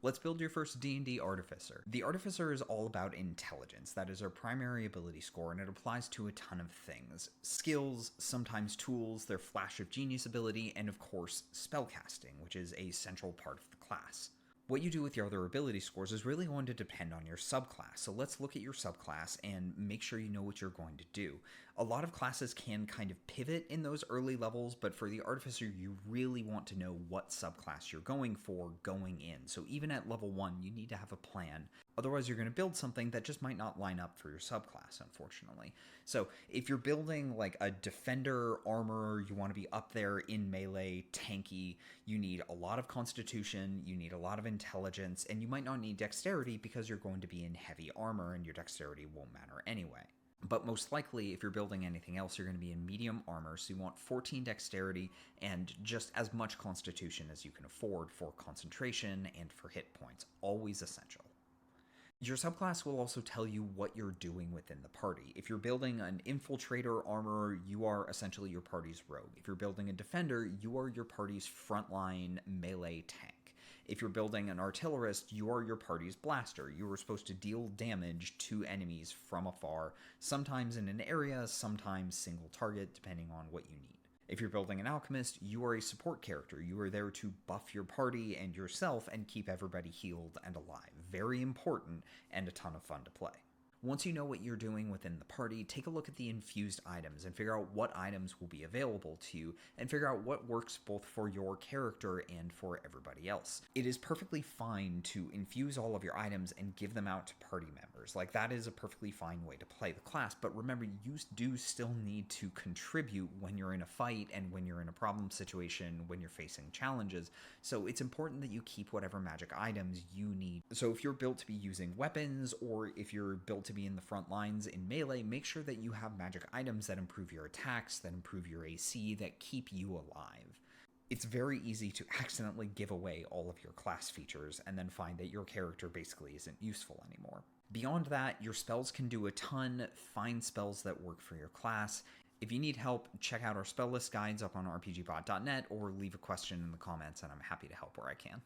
Let's build your first D&D Artificer. The Artificer is all about intelligence. That is our primary ability score, and it applies to a ton of things. Skills, sometimes tools, their Flash of Genius ability, and of course, spellcasting, which is a central part of the class. What you do with your other ability scores is really going to depend on your subclass. So let's look at your subclass and make sure you know what you're going to do. A lot of classes can kind of pivot in those early levels, but for the Artificer, you really want to know what subclass you're going for going in. So even at level 1, you need to have a plan. Otherwise, you're going to build something that just might not line up for your subclass, unfortunately. So if you're building like a defender, armor, you want to be up there in melee, tanky, you need a lot of constitution, you need a lot of intelligence, and you might not need dexterity because you're going to be in heavy armor and your dexterity won't matter anyway. But most likely, if you're building anything else, you're going to be in medium armor, so you want 14 dexterity and just as much constitution as you can afford for concentration and for hit points, always essential. Your subclass will also tell you what you're doing within the party. If you're building an infiltrator armorer, you are essentially your party's rogue. If you're building a defender, you are your party's frontline melee tank. If you're building an artillerist, you are your party's blaster. You are supposed to deal damage to enemies from afar, sometimes in an area, sometimes single target, depending on what you need. If you're building an alchemist, you are a support character. You are there to buff your party and yourself and keep everybody healed and alive. Very important and a ton of fun to play. Once you know what you're doing within the party, take a look at the infused items and figure out what items will be available to you and figure out what works both for your character and for everybody else. It is perfectly fine to infuse all of your items and give them out to party members. Like, that is a perfectly fine way to play the class, but remember, you do still need to contribute when you're in a fight and when you're in a problem situation, when you're facing challenges, so it's important that you keep whatever magic items you need. So if you're built to be using weapons, or if you're built to be in the front lines in melee, make sure that you have magic items that improve your attacks, that improve your AC, that keep you alive. It's very easy to accidentally give away all of your class features and then find that your character basically isn't useful anymore. Beyond that, your spells can do a ton. Find spells that work for your class. If you need help, check out our spell list guides up on rpgbot.net or leave a question in the comments and I'm happy to help where I can.